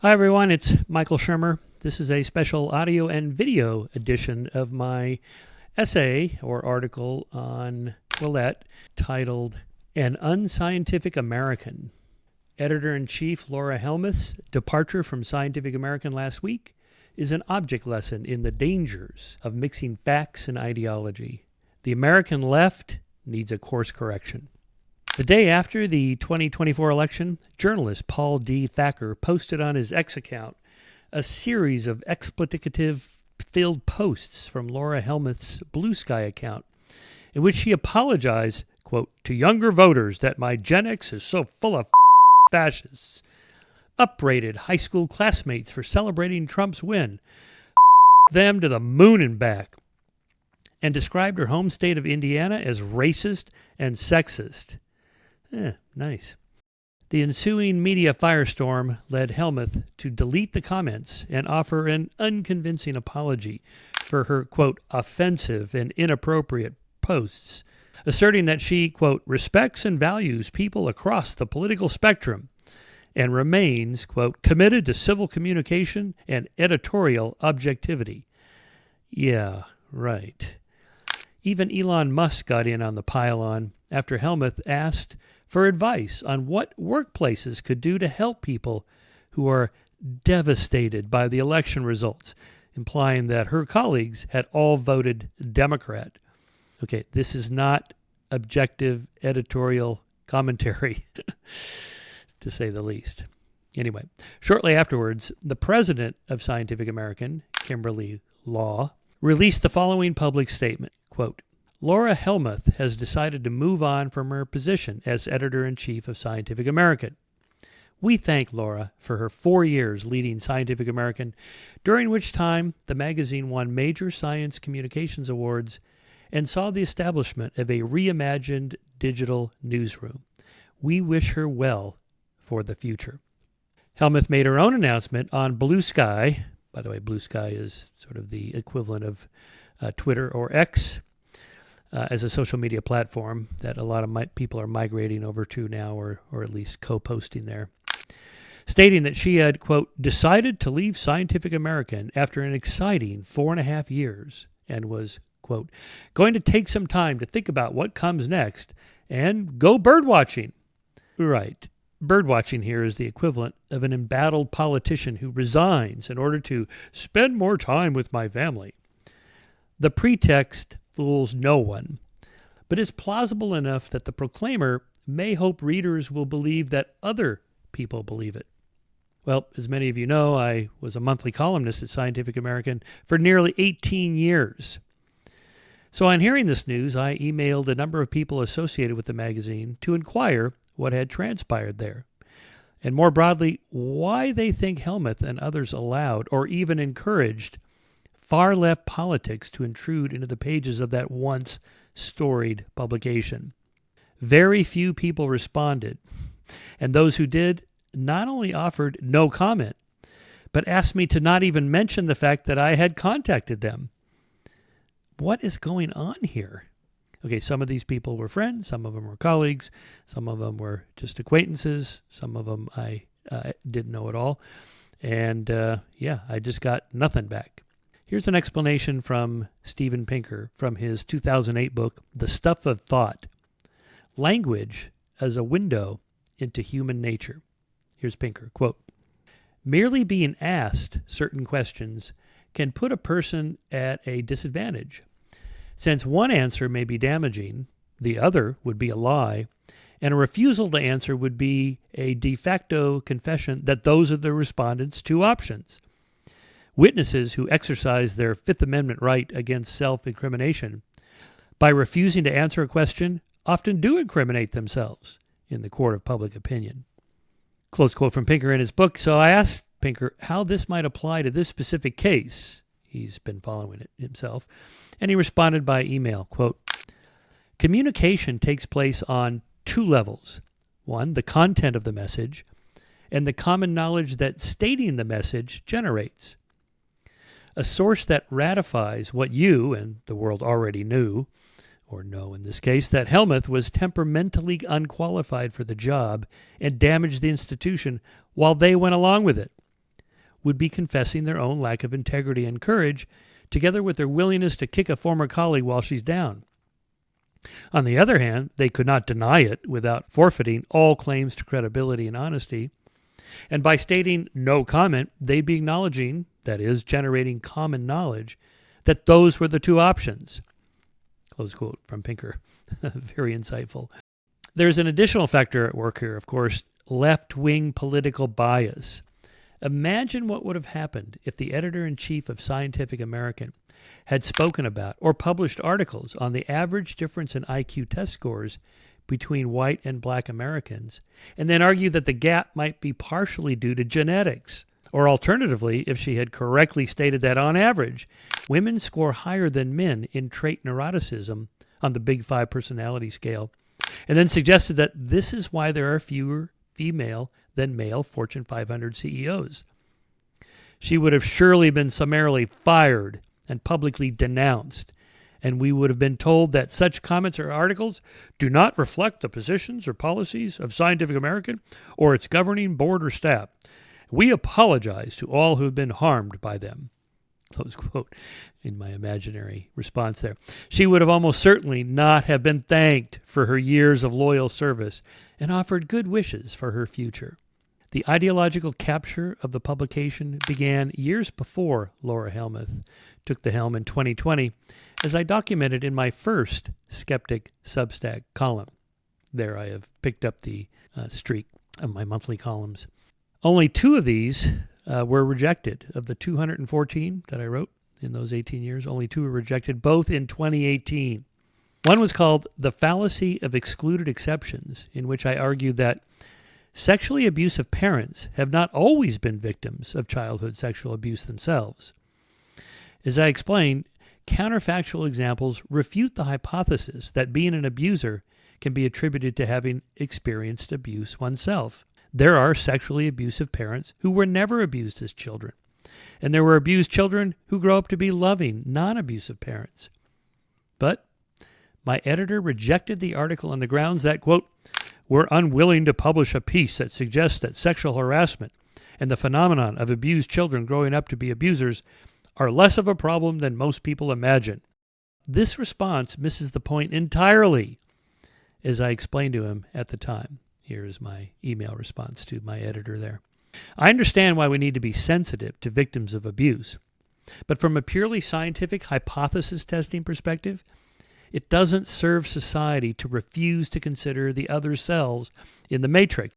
Hi everyone, it's Michael Shermer. This is a special audio and video edition of my essay or article on Quillette titled An Unscientific American. Editor-in-Chief Laura Helmuth's departure from Scientific American last week is an object lesson in the dangers of mixing facts and ideology. The American left needs a course correction. The day after the 2024 election, journalist Paul D. Thacker posted on his X account a series of explicative-filled posts from Laura Helmuth's Blue Sky account, in which she apologized, quote, to younger voters that my Gen X is so full of fascists, upbraided high school classmates for celebrating Trump's win, them to the moon and back, and described her home state of Indiana as racist and sexist. Nice. The ensuing media firestorm led Helmuth to delete the comments and offer an unconvincing apology for her, quote, offensive and inappropriate posts, asserting that she, quote, respects and values people across the political spectrum and remains, quote, committed to civil communication and editorial objectivity. Yeah, right. Even Elon Musk got in on the pile-on after Helmuth asked for advice on what workplaces could do to help people who are devastated by the election results, implying that her colleagues had all voted Democrat. Okay, this is not objective editorial commentary, to say the least. Anyway, shortly afterwards, the president of Scientific American, Kimberly Law, released the following public statement, quote, Laura Helmuth has decided to move on from her position as editor-in-chief of Scientific American. We thank Laura for her 4 years leading Scientific American, during which time the magazine won major science communications awards and saw the establishment of a reimagined digital newsroom. We wish her well for the future. Helmuth made her own announcement on Blue Sky. By the way, Blue Sky is sort of the equivalent of Twitter or X, as a social media platform that a lot of people are migrating over to now, or at least co-posting there, stating that she had, quote, decided to leave Scientific American after an exciting 4.5 years and was, quote, going to take some time to think about what comes next and go birdwatching. Right. Birdwatching here is the equivalent of an embattled politician who resigns in order to spend more time with my family. The pretext fools no one, but is plausible enough that the proclaimer may hope readers will believe that other people believe it. Well, as many of you know, I was a monthly columnist at Scientific American for nearly 18 years. So on hearing this news, I emailed a number of people associated with the magazine to inquire what had transpired there, and more broadly, why they think Helmuth and others allowed or even encouraged far-left politics to intrude into the pages of that once storied publication. Very few people responded, and those who did not only offered no comment, but asked me to not even mention the fact that I had contacted them. What is going on here? Okay, some of these people were friends, some of them were colleagues, some of them were just acquaintances, some of them I didn't know at all, and I just got nothing back. Here's an explanation from Steven Pinker from his 2008 book, The Stuff of Thought, Language as a Window into Human Nature. Here's Pinker, quote, merely being asked certain questions can put a person at a disadvantage. Since one answer may be damaging, the other would be a lie, and a refusal to answer would be a de facto confession that those are the respondent's two options. Witnesses who exercise their Fifth Amendment right against self-incrimination by refusing to answer a question often do incriminate themselves in the court of public opinion. Close quote from Pinker in his book. So I asked Pinker how this might apply to this specific case. He's been following it himself. And he responded by email, quote, communication takes place on two levels. One, the content of the message, and the common knowledge that stating the message generates. A source that ratifies what you and the world already knew, or know in this case, that Helmuth was temperamentally unqualified for the job and damaged the institution while they went along with it. would be confessing their own lack of integrity and courage, together with their willingness to kick a former colleague while she's down. On the other hand, they could not deny it without forfeiting all claims to credibility and honesty. And by stating no comment, they'd be acknowledging, that is, generating common knowledge, that those were the two options. Close quote from Pinker. Very insightful. There's an additional factor at work here, of course, left-wing political bias. Imagine what would have happened if the editor-in-chief of Scientific American had spoken about or published articles on the average difference in IQ test scores between white and black Americans, and then argued that the gap might be partially due to genetics. Or alternatively, if she had correctly stated that on average, women score higher than men in trait neuroticism on the Big Five personality scale, and then suggested that this is why there are fewer female than male Fortune 500 CEOs. She would have surely been summarily fired and publicly denounced, and we would have been told that such comments or articles do not reflect the positions or policies of Scientific American or its governing board or staff. We apologize to all who have been harmed by them. Close quote in my imaginary response there. She would have almost certainly not have been thanked for her years of loyal service and offered good wishes for her future. The ideological capture of the publication began years before Laura Helmuth took the helm in 2020, as I documented in my first Skeptic Substack column. There I have picked up the streak of my monthly columns. Only 2 of these were rejected. Of the 214 that I wrote in those 18 years, only 2 were rejected, both in 2018. One was called The Fallacy of Excluded Exceptions, in which I argued that sexually abusive parents have not always been victims of childhood sexual abuse themselves. As I explained, counterfactual examples refute the hypothesis that being an abuser can be attributed to having experienced abuse oneself. There are sexually abusive parents who were never abused as children, and there were abused children who grow up to be loving, non-abusive parents. But my editor rejected the article on the grounds that, quote, we're unwilling to publish a piece that suggests that sexual harassment and the phenomenon of abused children growing up to be abusers are less of a problem than most people imagine. This response misses the point entirely, as I explained to him at the time. Here is my email response to my editor there. I understand why we need to be sensitive to victims of abuse, but from a purely scientific hypothesis testing perspective, it doesn't serve society to refuse to consider the other cells in the matrix.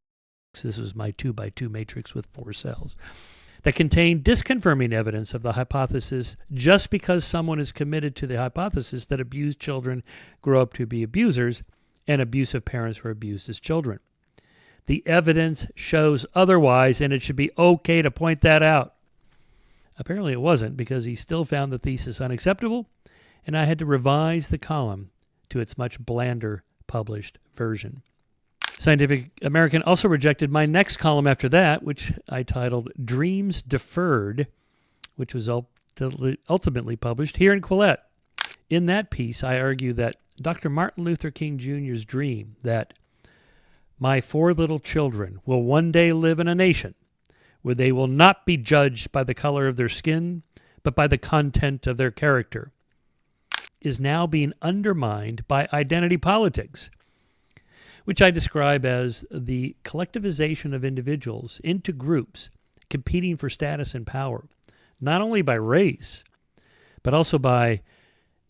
This was my 2x2 matrix with 4 cells that contain disconfirming evidence of the hypothesis just because someone is committed to the hypothesis that abused children grow up to be abusers and abusive parents were abused as children. The evidence shows otherwise, and it should be okay to point that out. Apparently it wasn't, because he still found the thesis unacceptable, and I had to revise the column to its much blander published version. Scientific American also rejected my next column after that, which I titled Dreams Deferred, which was ultimately published here in Quillette. In that piece, I argue that Dr. Martin Luther King Jr.'s dream that my 4 little children will one day live in a nation where they will not be judged by the color of their skin, but by the content of their character, is now being undermined by identity politics, which I describe as the collectivization of individuals into groups competing for status and power, not only by race, but also by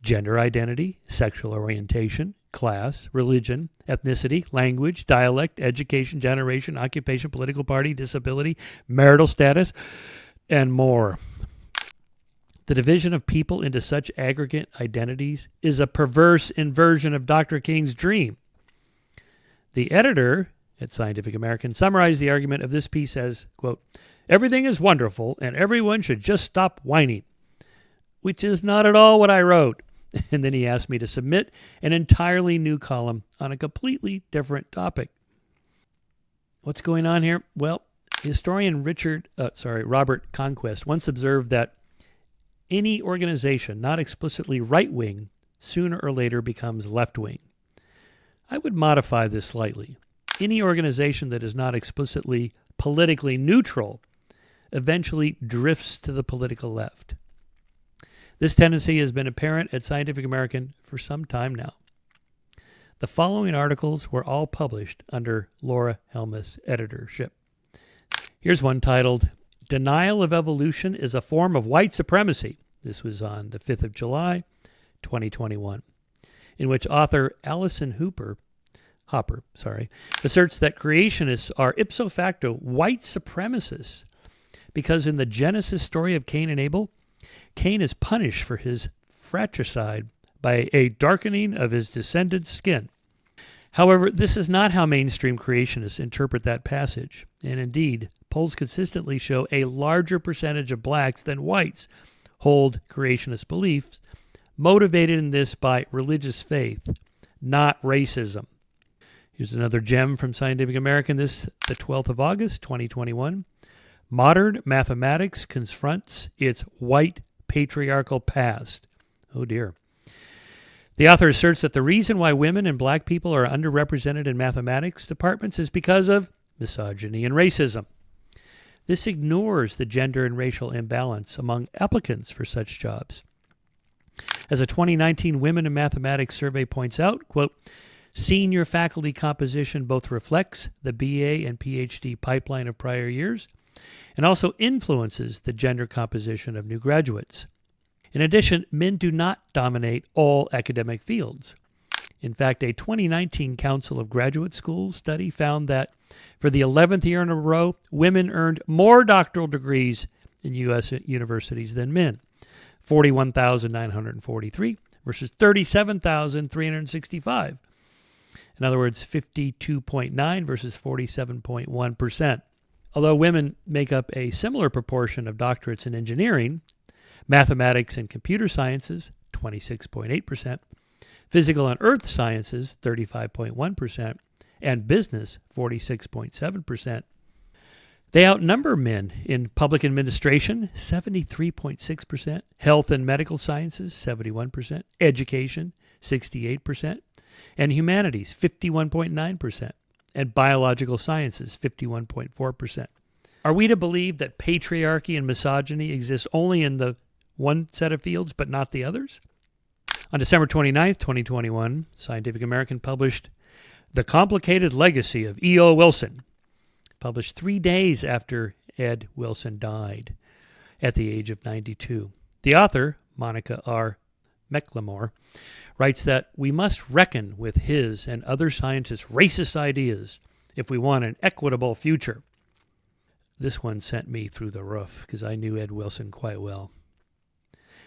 gender identity, sexual orientation, class, religion, ethnicity, language, dialect, education, generation, occupation, political party, disability, marital status, and more. The division of people into such aggregate identities is a perverse inversion of Dr. King's dream. The editor at Scientific American summarized the argument of this piece as, quote, everything is wonderful and everyone should just stop whining, which is not at all what I wrote. And then he asked me to submit an entirely new column on a completely different topic. What's going on here? Well, historian Robert Conquest once observed that any organization not explicitly right-wing sooner or later becomes left-wing. I would modify this slightly. Any organization that is not explicitly politically neutral eventually drifts to the political left. This tendency has been apparent at Scientific American for some time now. The following articles were all published under Laura Helmuth's editorship. Here's one titled, Denial of Evolution is a Form of White Supremacy. This was on the 5th of July, 2021, in which author Allison Hopper asserts that creationists are ipso facto white supremacists because in the Genesis story of Cain and Abel, Cain is punished for his fratricide by a darkening of his descendant's skin. However, this is not how mainstream creationists interpret that passage, and indeed, polls consistently show a larger percentage of blacks than whites hold creationist beliefs, motivated in this by religious faith, not racism. Here's another gem from Scientific American, the 12th of August, 2021. Modern mathematics confronts its white patriarchal past. Oh dear. The author asserts that the reason why women and black people are underrepresented in mathematics departments is because of misogyny and racism. This ignores the gender and racial imbalance among applicants for such jobs. As a 2019 Women in Mathematics survey points out, quote, senior faculty composition both reflects the BA and PhD pipeline of prior years and also influences the gender composition of new graduates. In addition, men do not dominate all academic fields. In fact, a 2019 Council of Graduate Schools study found that for the 11th year in a row, women earned more doctoral degrees in U.S. universities than men, 41,943 versus 37,365. In other words, 52.9 versus 47.1%. Although women make up a similar proportion of doctorates in engineering, mathematics and computer sciences, 26.8%, physical and earth sciences, 35.1%, and business, 46.7%. They outnumber men in public administration, 73.6%, health and medical sciences, 71%, education, 68%, and humanities, 51.9%, and biological sciences, 51.4%. Are we to believe that patriarchy and misogyny exist only in the one set of fields but not the others? On December 29th, 2021, Scientific American published The Complicated Legacy of E.O. Wilson, published 3 days after Ed Wilson died at the age of 92. The author, Monica R. McLemore, writes that we must reckon with his and other scientists' racist ideas if we want an equitable future. This one sent me through the roof because I knew Ed Wilson quite well.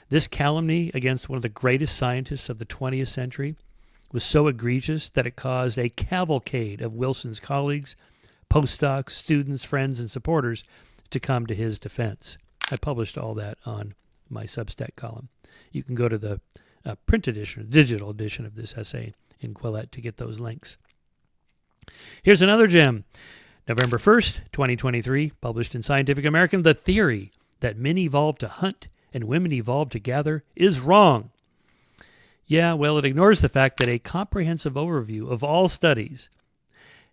This calumny against one of the greatest scientists of the 20th century was so egregious that it caused a cavalcade of Wilson's colleagues, postdocs, students, friends, and supporters to come to his defense. I published all that on my Substack column. You can go to the print edition, digital edition of this essay in Quillette to get those links. Here's another gem. November 1st, 2023, published in Scientific American, The Theory That Men Evolved to Hunt and Women Evolved to Gather is Wrong. Yeah, well, it ignores the fact that a comprehensive overview of all studies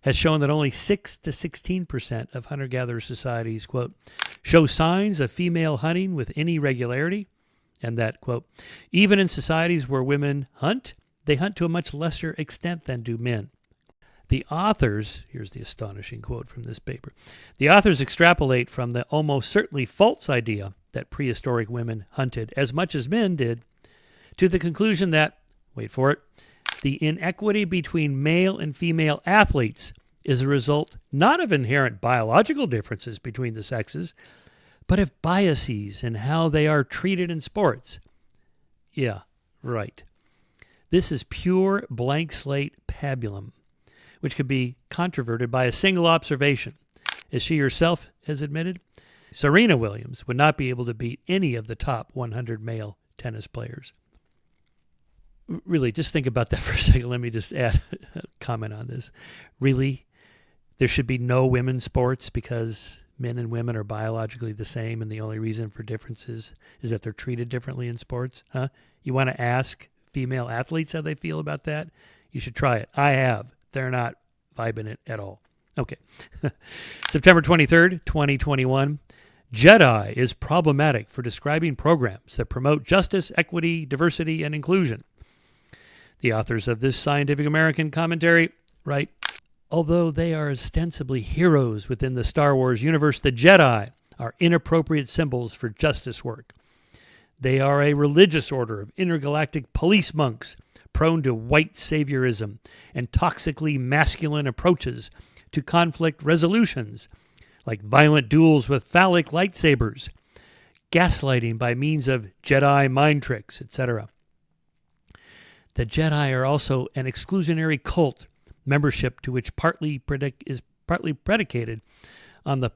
has shown that only 6 to 16% of hunter-gatherer societies, quote, show signs of female hunting with any regularity, and that, quote, even in societies where women hunt, they hunt to a much lesser extent than do men. The authors, here's the astonishing quote from this paper, the authors extrapolate from the almost certainly false idea that prehistoric women hunted as much as men did to the conclusion that, wait for it, the inequity between male and female athletes is a result not of inherent biological differences between the sexes, but of biases in how they are treated in sports. Yeah, right. This is pure blank slate pabulum, which could be controverted by a single observation. As she herself has admitted, Serena Williams would not be able to beat any of the top 100 male tennis players. Really, just think about that for a second. Let me just add a comment on this. Really, there should be no women's sports because men and women are biologically the same, and the only reason for differences is that they're treated differently in sports? Huh? You want to ask female athletes how they feel about that? You should try it. I have. They're not vibing it at all. Okay. September 23rd, 2021, Jedi is problematic for describing programs that promote justice, equity, diversity, and inclusion. The authors of this Scientific American commentary write, although they are ostensibly heroes within the Star Wars universe, the Jedi are inappropriate symbols for justice work. They are a religious order of intergalactic police monks prone to white saviorism and toxically masculine approaches to conflict resolutions, like violent duels with phallic lightsabers, gaslighting by means of Jedi mind tricks, etc. The Jedi are also an exclusionary cult, membership to which is partly predicated on the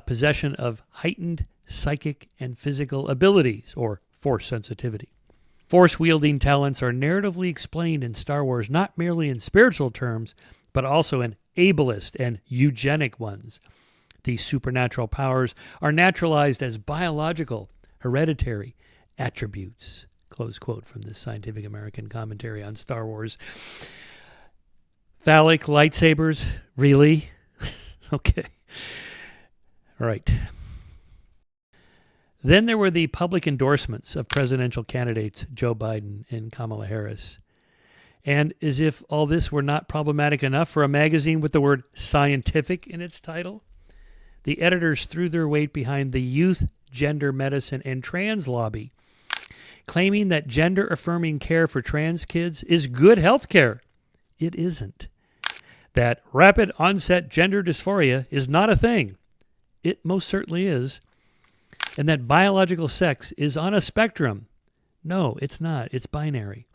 possession of heightened psychic and physical abilities, or force sensitivity. Force-wielding talents are narratively explained in Star Wars not merely in spiritual terms, but also in ableist and eugenic ones. These supernatural powers are naturalized as biological, hereditary attributes. Close quote from this Scientific American commentary on Star Wars. Phallic lightsabers? Really? Okay. All right. Then there were the public endorsements of presidential candidates Joe Biden and Kamala Harris. And as if all this were not problematic enough for a magazine with the word scientific in its title, the editors threw their weight behind the youth, gender medicine, and trans lobby, claiming that gender-affirming care for trans kids is good health care. It isn't. That rapid onset gender dysphoria is not a thing. It most certainly is. And that biological sex is on a spectrum. No, it's not. It's binary.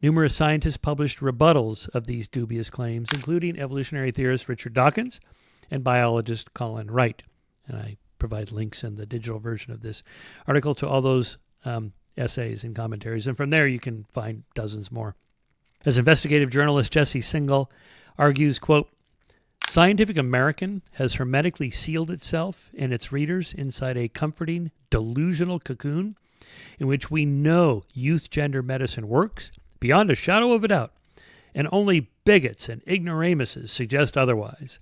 Numerous scientists published rebuttals of these dubious claims, including evolutionary theorist Richard Dawkins and biologist Colin Wright. And I provide links in the digital version of this article to all those essays and commentaries. And from there, you can find dozens more. As investigative journalist Jesse Singal argues, quote, Scientific American has hermetically sealed itself and its readers inside a comforting, delusional cocoon in which we know youth gender medicine works beyond a shadow of a doubt, and only bigots and ignoramuses suggest otherwise.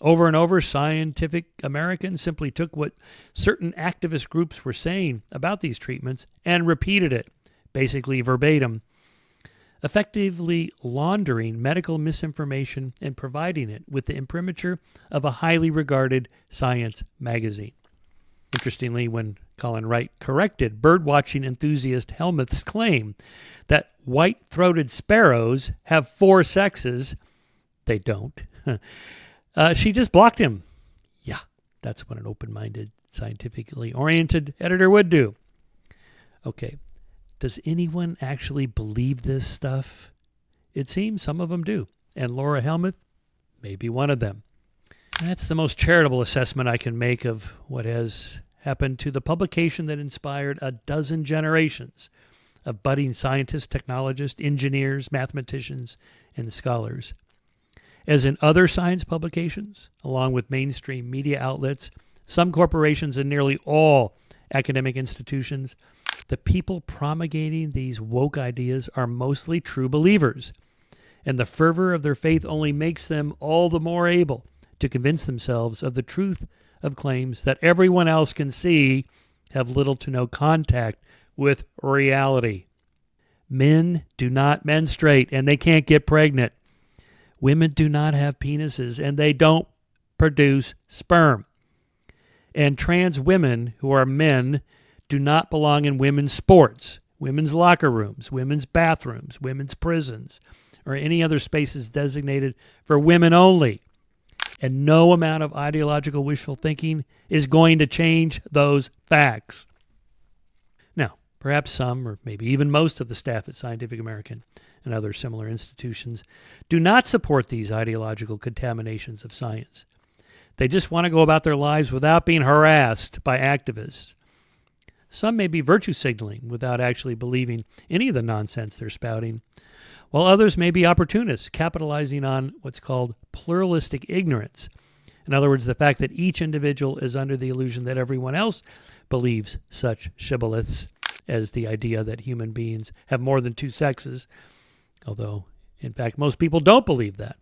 Over and over, Scientific American simply took what certain activist groups were saying about these treatments and repeated it, basically verbatim, effectively laundering medical misinformation and providing it with the imprimatur of a highly regarded science magazine. Interestingly, when Colin Wright corrected birdwatching enthusiast Helmuth's claim that white-throated sparrows have 4 sexes, they don't, she just blocked him. Yeah, that's what an open-minded, scientifically oriented editor would do. Okay. Does anyone actually believe this stuff? It seems some of them do. And Laura Helmuth may be one of them. That's the most charitable assessment I can make of what has happened to the publication that inspired a dozen generations of budding scientists, technologists, engineers, mathematicians, and scholars. As in other science publications, along with mainstream media outlets, some corporations, and nearly all academic institutions, the people promulgating these woke ideas are mostly true believers, and the fervor of their faith only makes them all the more able to convince themselves of the truth of claims that everyone else can see have little to no contact with reality. Men do not menstruate, and they can't get pregnant. Women do not have penises, and they don't produce sperm. And trans women who are men do not belong in women's sports, women's locker rooms, women's bathrooms, women's prisons, or any other spaces designated for women only. And no amount of ideological wishful thinking is going to change those facts. Now, perhaps some, or maybe even most of the staff at Scientific American and other similar institutions do not support these ideological contaminations of science. They just want to go about their lives without being harassed by activists. Some may be virtue signaling without actually believing any of the nonsense they're spouting, while others may be opportunists, capitalizing on what's called pluralistic ignorance. In other words, the fact that each individual is under the illusion that everyone else believes such shibboleths as the idea that human beings have more than 2 sexes, although, in fact, most people don't believe that.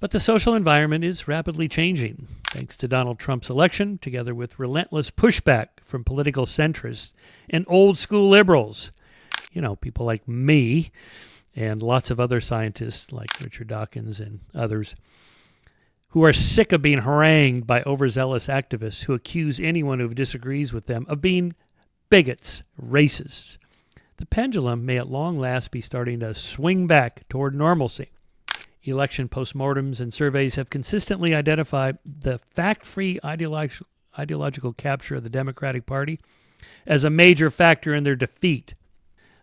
But the social environment is rapidly changing, thanks to Donald Trump's election, together with relentless pushback from political centrists and old school liberals. People like me and lots of other scientists like Richard Dawkins and others who are sick of being harangued by overzealous activists who accuse anyone who disagrees with them of being bigots, racists. The pendulum may at long last be starting to swing back toward normalcy. Election postmortems and surveys have consistently identified the fact-free ideological capture of the Democratic Party as a major factor in their defeat.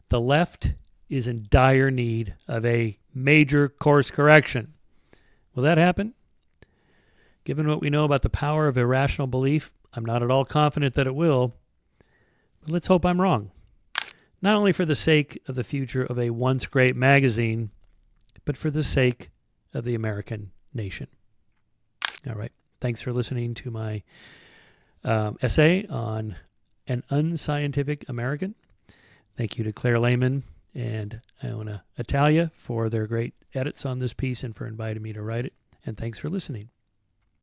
The left is in dire need of a major course correction. Will that happen? Given what we know about the power of irrational belief, I'm not at all confident that it will. But let's hope I'm wrong. Not only for the sake of the future of a once great magazine, but for the sake of the American nation. All right. Thanks for listening to my essay on An Unscientific American. Thank you to Claire Lehman and Iona Italia for their great edits on this piece and for inviting me to write it. And thanks for listening.